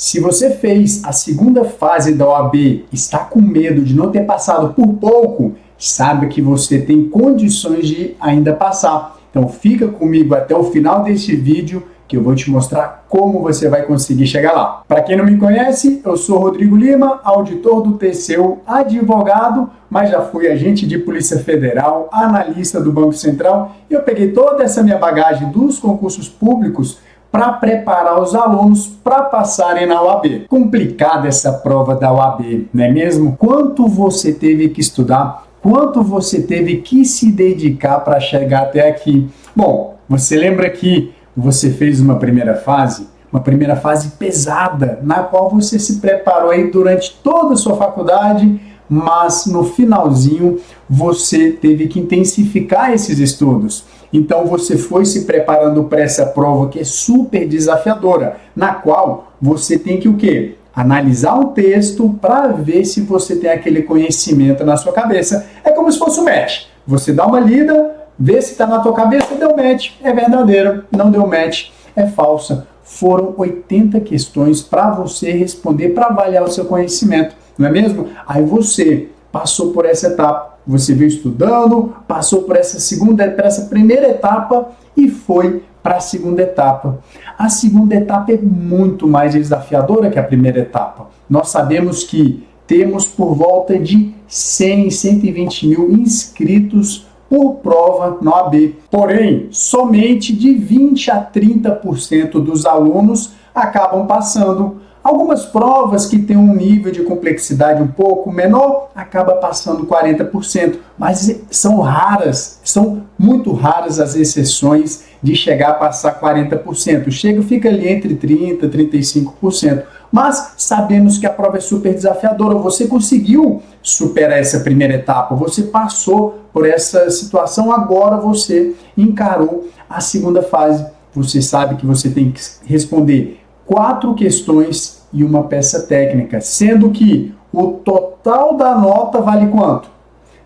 Se você fez a segunda fase da OAB e está com medo de não ter passado por pouco, saiba que você tem condições de ainda passar. Então fica comigo até o final desse vídeo que eu vou te mostrar como você vai conseguir chegar lá. Para quem não me conhece, eu sou Rodrigo Lima, auditor do TCU, advogado, mas já fui agente de Polícia Federal, analista do Banco Central, e eu peguei toda essa minha bagagem dos concursos públicos para preparar os alunos para passarem na OAB. Complicada essa prova da OAB, não é mesmo? Quanto você teve que estudar, quanto você teve que se dedicar para chegar até aqui? Bom, você lembra que você fez uma primeira fase pesada, na qual você se preparou aí durante toda a sua faculdade, mas no finalzinho você teve que intensificar esses estudos. Então você foi se preparando para essa prova que é super desafiadora, na qual você tem que o quê? Analisar um texto para ver se você tem aquele conhecimento na sua cabeça. É como se fosse um match. Você dá uma lida, vê se está na tua cabeça, deu match, é verdadeira, não deu match, é falsa. Foram 80 questões para você responder, para avaliar o seu conhecimento, não é mesmo? Aí você passou por essa etapa, você veio estudando, passou por essa primeira etapa e foi para a segunda etapa. A segunda etapa é muito mais desafiadora que a primeira etapa. Nós sabemos que temos por volta de 100, 120 mil inscritos por prova na OAB. Porém, somente de 20 a 30% dos alunos acabam passando. Algumas provas que têm um nível de complexidade um pouco menor, acaba passando 40%, mas são raras, são muito raras as exceções de chegar a passar 40%. Fica ali entre 30% e 35%. Mas sabemos que a prova é super desafiadora. Você conseguiu superar essa primeira etapa, você passou por essa situação, agora você encarou a segunda fase. Você sabe que você tem que responder 4 questões e uma peça técnica, sendo que o total da nota vale quanto?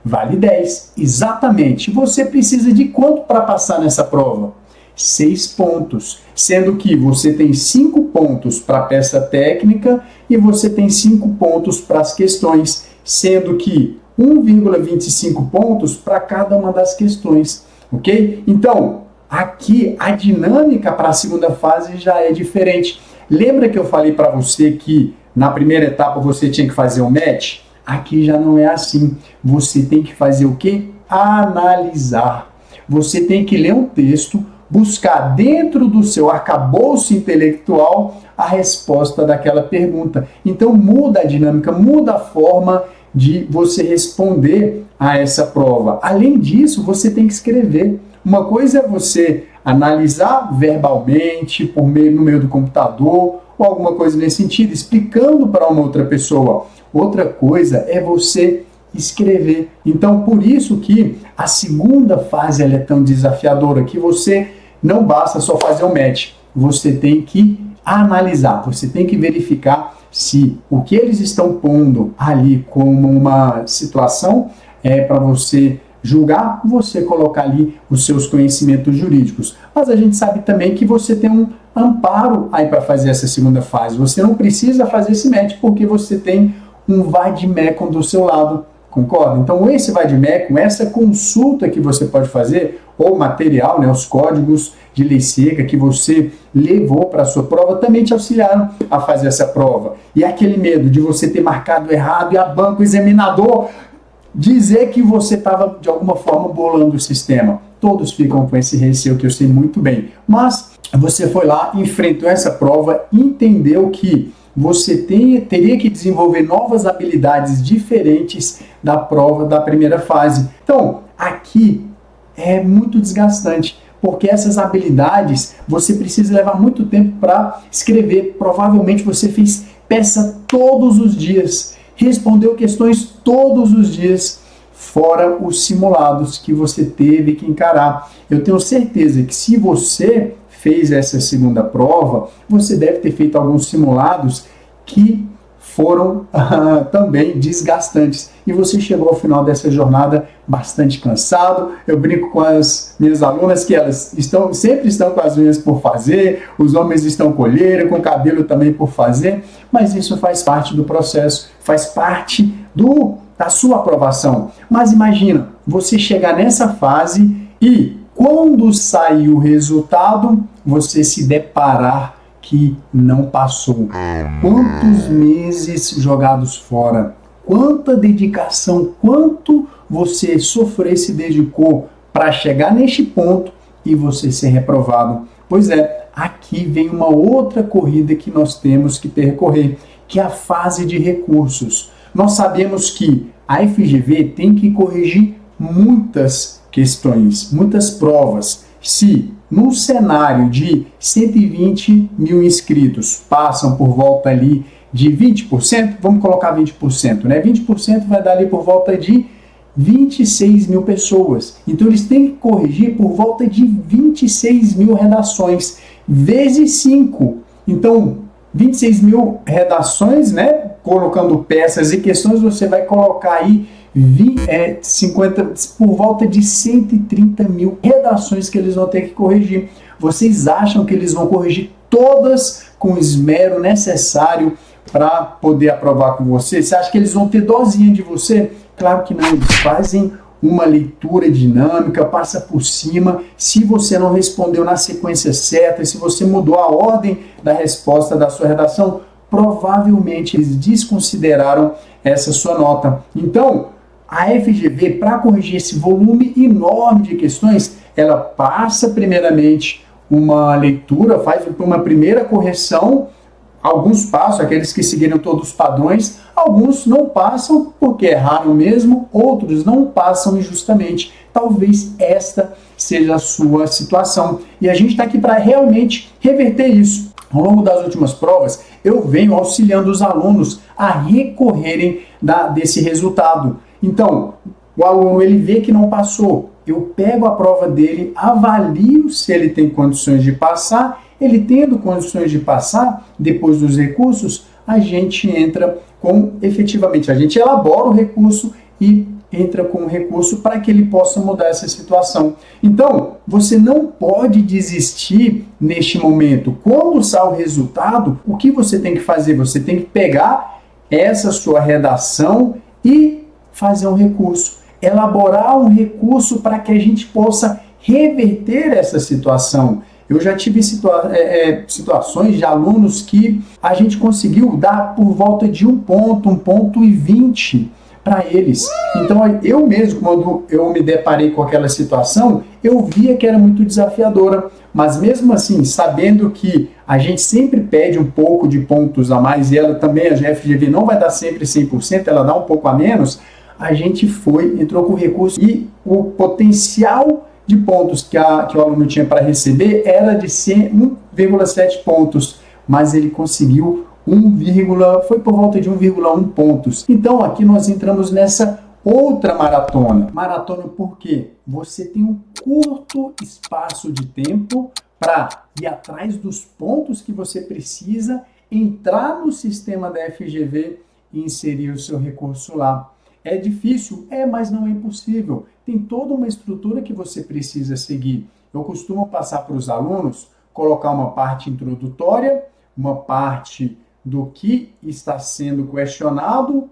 Vale 10, exatamente. Você precisa de quanto para passar nessa prova? 6 pontos, sendo que você tem 5 pontos para a peça técnica e você tem 5 pontos para as questões, sendo que 1,25 pontos para cada uma das questões, ok? Então, aqui a dinâmica para a segunda fase já é diferente. Lembra que eu falei para você que na primeira etapa você tinha que fazer um match? Aqui já não é assim. Você tem que fazer o quê? Analisar. Você tem que ler um texto, buscar dentro do seu arcabouço intelectual a resposta daquela pergunta. Então muda a dinâmica, muda a forma de você responder a essa prova. Além disso, você tem que escrever. Uma coisa é você analisar verbalmente, no meio do computador, ou alguma coisa nesse sentido, explicando para uma outra pessoa. Outra coisa é você escrever. Então, por isso que a segunda fase ela é tão desafiadora, que você não basta só fazer um match, você tem que analisar, você tem que verificar se o que eles estão pondo ali como uma situação é para você julgar, você colocar ali os seus conhecimentos jurídicos. Mas a gente sabe também que você tem um amparo aí para fazer essa segunda fase. Você não precisa fazer esse match porque você tem um vade-mecum do seu lado, concorda? Então esse vade-mecum, essa consulta que você pode fazer, ou material, né, os códigos de lei seca que você levou para a sua prova, também te auxiliaram a fazer essa prova. E aquele medo de você ter marcado errado e a banco examinador dizer que você estava, de alguma forma, bolando o sistema. Todos ficam com esse receio que eu sei muito bem. Mas você foi lá, enfrentou essa prova, entendeu que você teria que desenvolver novas habilidades diferentes da prova da primeira fase. Então, aqui é muito desgastante, porque essas habilidades você precisa levar muito tempo para escrever. Provavelmente você fez peça todos os dias, respondeu questões todos os dias, fora os simulados que você teve que encarar. Eu tenho certeza que se você fez essa segunda prova, você deve ter feito alguns simulados que foram também desgastantes. E você chegou ao final dessa jornada bastante cansado. Eu brinco com as minhas alunas que elas sempre estão com as unhas por fazer, os homens estão com olheira, com cabelo também por fazer, mas isso faz parte do processo, faz parte da sua aprovação. Mas imagina, você chegar nessa fase e quando sair o resultado, você se deparar que não passou. Quantos meses jogados fora, quanta dedicação, quanto você sofreu e se dedicou para chegar neste ponto e você ser reprovado. Pois é, aqui vem uma outra corrida que nós temos que percorrer, que é a fase de recursos. Nós sabemos que a FGV tem que corrigir muitas questões, muitas provas. Se num cenário de 120 mil inscritos passam por volta ali de 20%, vamos colocar 20%, né? 20% vai dar ali por volta de 26 mil pessoas. Então eles têm que corrigir por volta de 26 mil redações, vezes 5. Então, 26 mil redações, né? Colocando peças e questões, você vai colocar aí 50, por volta de 130 mil redações que eles vão ter que corrigir. Vocês acham que eles vão corrigir todas com o esmero necessário para poder aprovar com você? Você acha que eles vão ter dosinha de você? Claro que não, eles fazem uma leitura dinâmica, passa por cima. Se você não respondeu na sequência certa, se você mudou a ordem da resposta da sua redação, provavelmente eles desconsideraram essa sua nota. Então, a FGV, para corrigir esse volume enorme de questões, ela passa primeiramente uma leitura, faz uma primeira correção, alguns passam, aqueles que seguiram todos os padrões, alguns não passam porque erraram mesmo, outros não passam injustamente. Talvez esta seja a sua situação. E a gente está aqui para realmente reverter isso. Ao longo das últimas provas, eu venho auxiliando os alunos a recorrerem desse resultado. Então, o aluno ele vê que não passou, eu pego a prova dele, avalio se ele tem condições de passar, ele tendo condições de passar, depois dos recursos, a gente entra efetivamente, a gente elabora o recurso e entra com o recurso para que ele possa mudar essa situação. Então, você não pode desistir neste momento. Quando sai o resultado, o que você tem que fazer? Você tem que pegar essa sua redação e fazer um recurso, elaborar um recurso para que a gente possa reverter essa situação. Eu já tive situações de alunos que a gente conseguiu dar por volta de 1 ponto e 20 para eles. Então, eu mesmo, quando eu me deparei com aquela situação, eu via que era muito desafiadora, mas mesmo assim, sabendo que a gente sempre pede um pouco de pontos a mais, e ela também, a FGV não vai dar sempre 100%, ela dá um pouco a menos, a gente entrou com o recurso e o potencial de pontos que o aluno tinha para receber era de 1,7 pontos, mas ele conseguiu foi por volta de 1,1 pontos. Então aqui nós entramos nessa outra maratona. Maratona por quê? Você tem um curto espaço de tempo para ir atrás dos pontos que você precisa, entrar no sistema da FGV e inserir o seu recurso lá. É difícil? Mas não é impossível. Tem toda uma estrutura que você precisa seguir. Eu costumo passar para os alunos, colocar uma parte introdutória, uma parte do que está sendo questionado,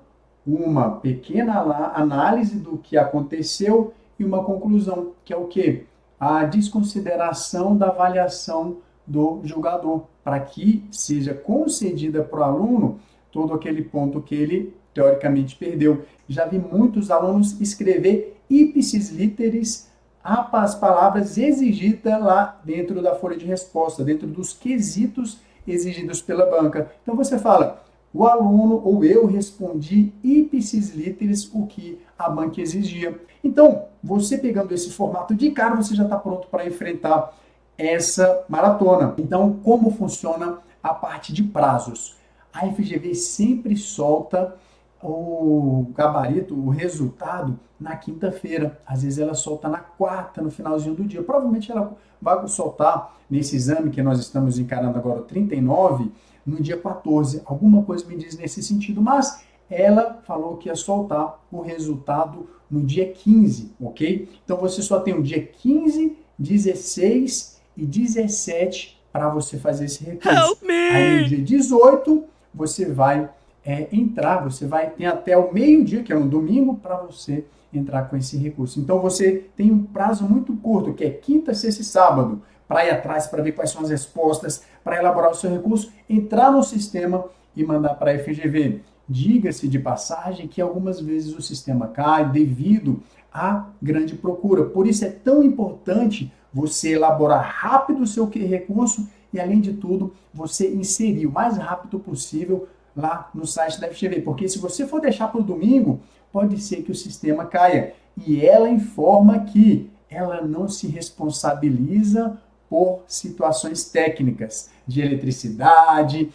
uma pequena análise do que aconteceu e uma conclusão, que é o quê? A desconsideração da avaliação do julgador, para que seja concedida para o aluno todo aquele ponto que ele teoricamente perdeu. Já vi muitos alunos escrever ipsis literis as palavras exigidas lá dentro da folha de resposta, dentro dos quesitos exigidos pela banca. Então você fala, o aluno ou eu respondi ipsis literis o que a banca exigia. Então, você pegando esse formato de cara, você já está pronto para enfrentar essa maratona. Então, como funciona a parte de prazos? A FGV sempre solta o gabarito, o resultado, na quinta-feira. Às vezes ela solta na quarta, no finalzinho do dia. Provavelmente ela vai soltar nesse exame que nós estamos encarando agora, o 39, no dia 14. Alguma coisa me diz nesse sentido, mas ela falou que ia soltar o resultado no dia 15, ok? Então você só tem o dia 15, 16 e 17 para você fazer esse recurso. Aí no dia 18 você vai entrar, você vai ter até o meio-dia, que é um domingo, para você entrar com esse recurso. Então você tem um prazo muito curto, que é quinta, sexta e sábado, para ir atrás, para ver quais são as respostas, para elaborar o seu recurso, entrar no sistema e mandar para a FGV. Diga-se de passagem que algumas vezes o sistema cai devido à grande procura. Por isso é tão importante você elaborar rápido o seu recurso e, além de tudo, você inserir o mais rápido possível lá no site da FGV. Porque se você for deixar para o domingo, pode ser que o sistema caia. E ela informa que ela não se responsabiliza por situações técnicas de eletricidade,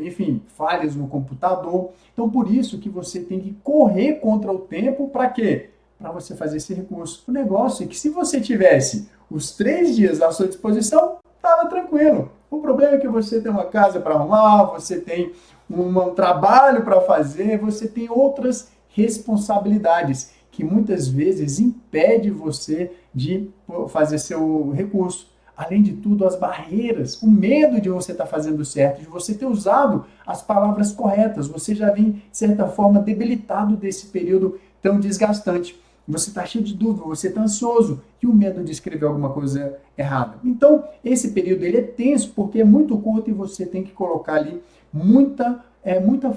enfim, falhas no computador. Então, por isso que você tem que correr contra o tempo. Para quê? Para você fazer esse recurso. O negócio é que se você tivesse os 3 dias à sua disposição, estava tranquilo. O problema é que você tem uma casa para arrumar, você tem um trabalho para fazer, você tem outras responsabilidades que muitas vezes impede você de fazer seu recurso. Além de tudo, as barreiras, o medo de você estar fazendo certo, de você ter usado as palavras corretas. Você já vem, de certa forma, debilitado desse período tão desgastante. Você está cheio de dúvida, você está ansioso e o medo de escrever alguma coisa errada. Então, esse período ele é tenso porque é muito curto e você tem que colocar ali muita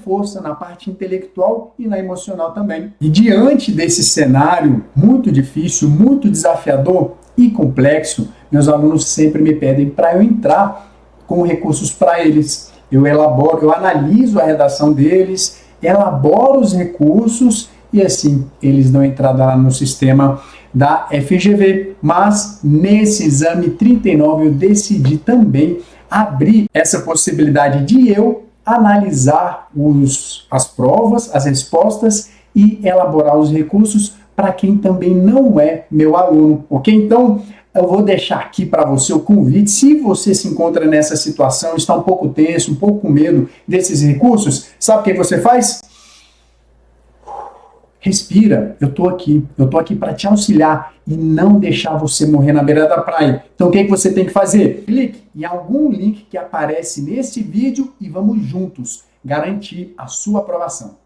força na parte intelectual e na emocional também. E diante desse cenário muito difícil, muito desafiador e complexo, meus alunos sempre me pedem para eu entrar com recursos para eles. Eu elaboro, eu analiso a redação deles, elaboro os recursos e assim eles dão entrada lá no sistema da FGV. Mas nesse exame 39 eu decidi também abrir essa possibilidade de eu analisar as provas, as respostas e elaborar os recursos para quem também não é meu aluno, ok? Então, eu vou deixar aqui para você o convite. Se você se encontra nessa situação, está um pouco tenso, um pouco com medo desses recursos, sabe o que você faz? Respira, eu estou aqui para te auxiliar e não deixar você morrer na beira da praia. Então o que você tem que fazer? Clique em algum link que aparece nesse vídeo e vamos juntos garantir a sua aprovação.